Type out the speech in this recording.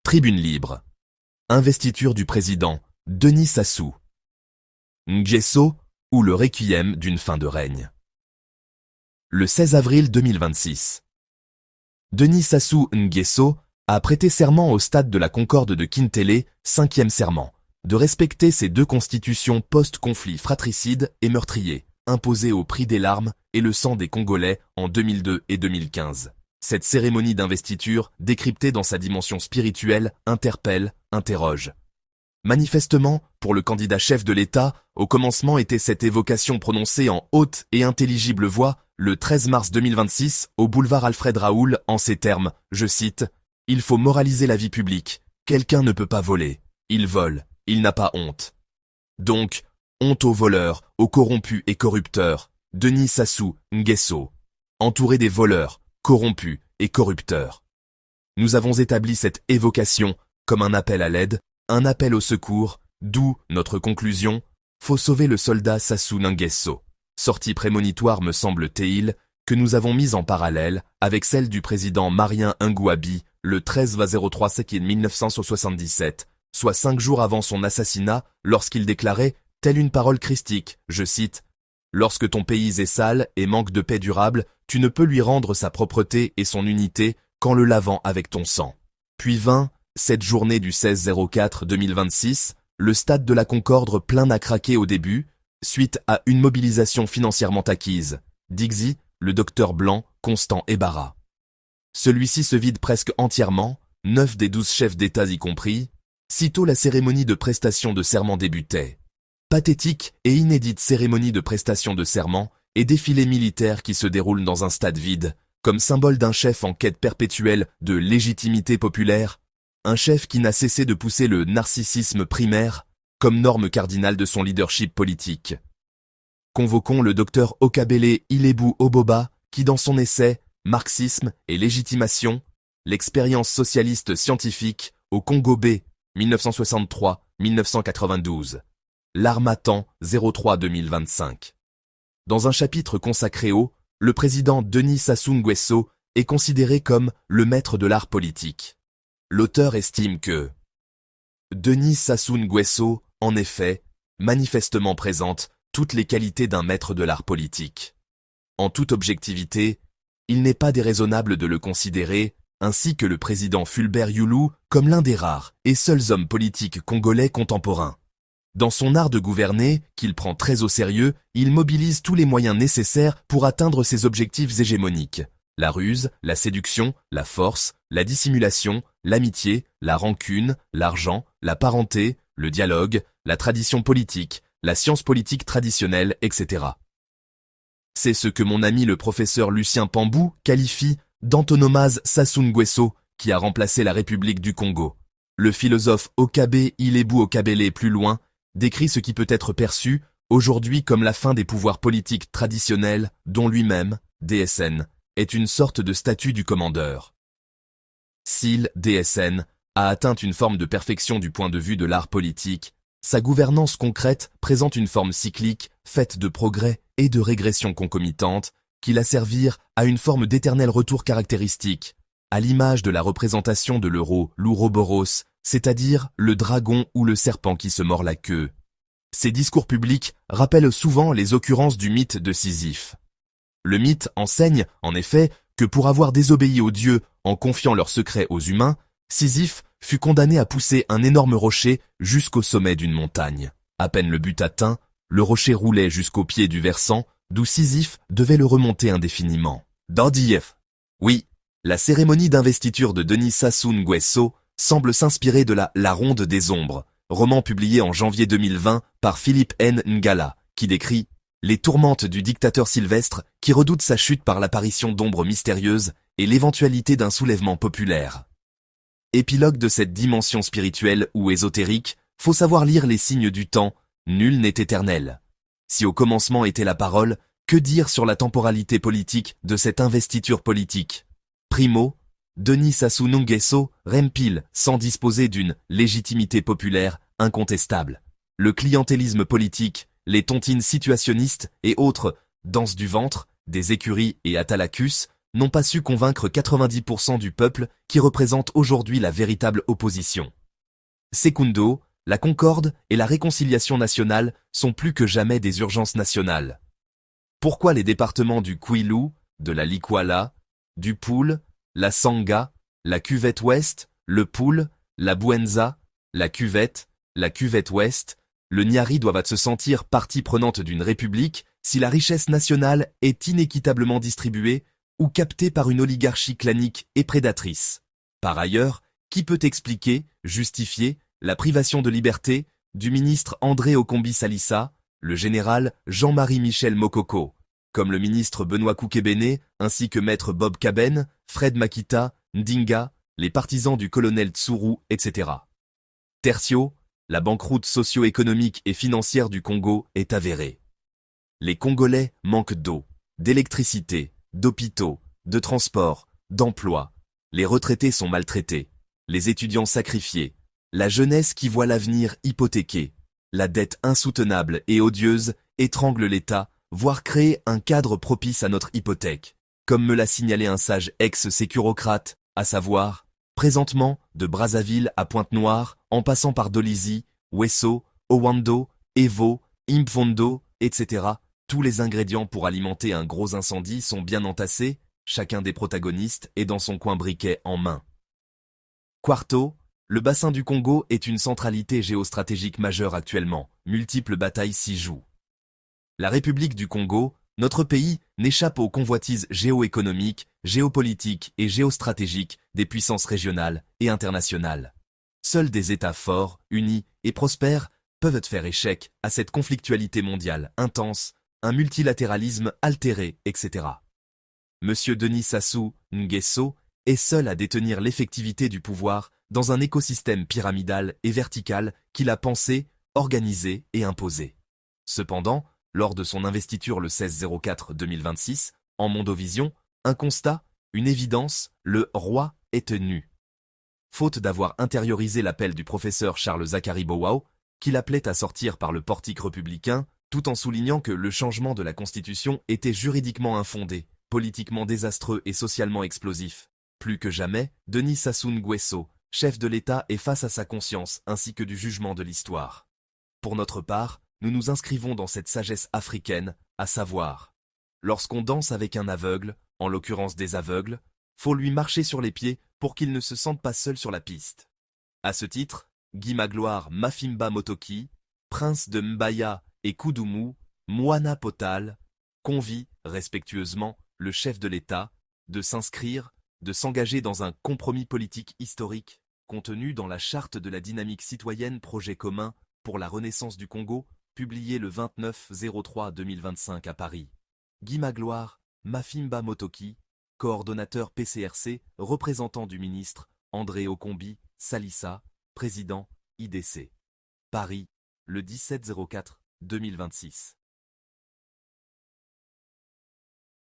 Tribune libre. Investiture du président Denis Sassou Nguesso ou le requiem d'une fin de règne. Le 16 avril 2026. Denis Sassou Nguesso a prêté serment au stade de la Concorde de Kintélé, 5e serment, de respecter ces deux constitutions post-conflit fratricide et meurtrier, imposées au prix des larmes et le sang des Congolais en 2002 et 2015. Cette cérémonie d'investiture, décryptée dans sa dimension spirituelle, interpelle, interroge. Manifestement, pour le candidat chef de l'État, au commencement était cette évocation prononcée en haute et intelligible voix, le 13 mars 2026, au boulevard Alfred Raoul, en ces termes, je cite, « Il faut moraliser la vie publique. Quelqu'un ne peut pas voler. Il vole. Il n'a pas honte. » Donc, honte aux voleurs, aux corrompus et corrupteurs. Denis Sassou Nguesso. Entouré des voleurs, corrompus et corrupteurs. Nous avons établi cette évocation comme un appel à l'aide, un appel au secours, d'où notre conclusion, faut sauver le soldat Sassou Nguesso. Sortie prémonitoire me semble-t-il, que nous avons mise en parallèle avec celle du président Marien Ngouabi le 13/03 1977, soit 5 jours avant son assassinat, lorsqu'il déclarait, telle une parole christique, je cite, « Lorsque ton pays est sale et manque de paix durable, tu ne peux lui rendre sa propreté et son unité qu'en le lavant avec ton sang. » Puis vint, cette journée du 16/04/2026, le stade de la Concorde plein à craquer au début, suite à une mobilisation financièrement acquise. Dixie, le docteur Blanc, Constant et Barra. Celui-ci se vide presque entièrement, 9 des 12 chefs d'État y compris, sitôt la cérémonie de prestation de serment débutait. Pathétique et inédite cérémonie de prestation de serment et défilé militaire qui se déroule dans un stade vide, comme symbole d'un chef en quête perpétuelle de légitimité populaire, un chef qui n'a cessé de pousser le narcissisme primaire comme norme cardinale de son leadership politique. Convoquons le docteur Okabele Ilebu Oboba qui dans son essai « Marxisme et légitimation, l'expérience socialiste scientifique au Congo B, 1963-1992 », l'Harmattan 03-2025. Dans un chapitre consacré au « Le président Denis Sassou Nguesso est considéré comme le maître de l'art politique ». L'auteur estime que Denis Sassou Nguesso, en effet, manifestement présente toutes les qualités d'un maître de l'art politique. En toute objectivité, il n'est pas déraisonnable de le considérer, ainsi que le président Fulbert Youlou, comme l'un des rares et seuls hommes politiques congolais contemporains. Dans son art de gouverner, qu'il prend très au sérieux, il mobilise tous les moyens nécessaires pour atteindre ses objectifs hégémoniques. La ruse, la séduction, la force, la dissimulation, l'amitié, la rancune, l'argent, la parenté, le dialogue, la tradition politique, la science politique traditionnelle, etc. C'est ce que mon ami le professeur Lucien Pambou qualifie d'antonomase Sassou Nguesso, qui a remplacé la République du Congo. Le philosophe Okabe Ilebu Okabele plus loin décrit ce qui peut être perçu aujourd'hui comme la fin des pouvoirs politiques traditionnels dont lui-même, DSN, est une sorte de statut du commandeur. S'il, DSN, a atteint une forme de perfection du point de vue de l'art politique, sa gouvernance concrète présente une forme cyclique, faite de progrès et de régression concomitantes, qui la servirent à une forme d'éternel retour caractéristique, à l'image de la représentation de l'Ouroboros, c'est-à-dire le dragon ou le serpent qui se mord la queue. Ces discours publics rappellent souvent les occurrences du mythe de Sisyphe. Le mythe enseigne, en effet, que pour avoir désobéi aux dieux en confiant leurs secrets aux humains, Sisyphe fut condamné à pousser un énorme rocher jusqu'au sommet d'une montagne. À peine le but atteint, le rocher roulait jusqu'au pied du versant, d'où Sisyphe devait le remonter indéfiniment. Dandiev. Oui, la cérémonie d'investiture de Denis Sassou Nguesso semble s'inspirer de La Ronde des Ombres, roman publié en janvier 2020 par Philippe N. Ngala, qui décrit les tourmentes du dictateur sylvestre qui redoute sa chute par l'apparition d'ombres mystérieuses et l'éventualité d'un soulèvement populaire. Épilogue de cette dimension spirituelle ou ésotérique, faut savoir lire les signes du temps, nul n'est éternel. Si au commencement était la parole, que dire sur la temporalité politique de cette investiture politique? Primo, Denis Sassou Nguesso rempile sans disposer d'une légitimité populaire incontestable. Le clientélisme politique, les tontines situationnistes et autres danses du ventre, des écuries et Atalacus n'ont pas su convaincre 90% du peuple qui représente aujourd'hui la véritable opposition. Secundo, la concorde et la réconciliation nationale sont plus que jamais des urgences nationales. Pourquoi les départements du Kwilu, de la Likwala, du Poul, la Sangha, la Cuvette Ouest, le Poul, la Bouenza, la Cuvette Ouest, le Nyari doivent se sentir partie prenante d'une république si la richesse nationale est inéquitablement distribuée ou captée par une oligarchie clanique et prédatrice. Par ailleurs, qui peut expliquer, justifier, la privation de liberté du ministre André Okombi Salissa, le général Jean-Marie Michel Mokoko, comme le ministre Benoît Koukébéné, ainsi que maître Bob Kaben, Fred Makita, Ndinga, les partisans du colonel Tsuru, etc. Tertio, la banqueroute socio-économique et financière du Congo est avérée. Les Congolais manquent d'eau, d'électricité, d'hôpitaux, de transports, d'emplois. Les retraités sont maltraités, les étudiants sacrifiés, la jeunesse qui voit l'avenir hypothéqué, la dette insoutenable et odieuse étrangle l'État, voire créer un cadre propice à notre hypothèque, comme me l'a signalé un sage ex-sécurocrate, à savoir, présentement, de Brazzaville à Pointe-Noire, en passant par Dolisie, Wesso, Owando, Evo, Impfondo, etc., tous les ingrédients pour alimenter un gros incendie sont bien entassés, chacun des protagonistes est dans son coin briquet en main. Quarto, le bassin du Congo est une centralité géostratégique majeure actuellement, multiples batailles s'y jouent. La République du Congo, notre pays, n'échappe aux convoitises géoéconomiques, géopolitiques et géostratégiques des puissances régionales et internationales. Seuls des États forts, unis et prospères peuvent faire échec à cette conflictualité mondiale intense, un multilatéralisme altéré, etc. Monsieur Denis Sassou Nguesso est seul à détenir l'effectivité du pouvoir dans un écosystème pyramidal et vertical qu'il a pensé, organisé et imposé. Cependant, lors de son investiture le 16-04-2026, en Mondovision, un constat, une évidence, le roi est nu. Faute d'avoir intériorisé l'appel du professeur Charles Zacharie Bowao, qui l'appelait à sortir par le portique républicain, tout en soulignant que le changement de la Constitution était juridiquement infondé, politiquement désastreux et socialement explosif. Plus que jamais, Denis Sassou Nguesso, chef de l'État, est face à sa conscience ainsi que du jugement de l'histoire. Pour notre part, nous nous inscrivons dans cette sagesse africaine, à savoir, lorsqu'on danse avec un aveugle, en l'occurrence des aveugles, faut lui marcher sur les pieds pour qu'il ne se sente pas seul sur la piste. À ce titre, Guy Magloire Mafimba Motoki, prince de Mbaya et Koudoumou, Moana Potal, convie, respectueusement, le chef de l'État, de s'inscrire, de s'engager dans un compromis politique historique, contenu dans la charte de la dynamique citoyenne Projet commun pour la renaissance du Congo, publié le 29-03-2025 à Paris. Guy Magloire, Mafimba Motoki, coordonnateur PCRC, représentant du ministre, André Okombi Salissa, président, IDC. Paris, le 17-04-2026.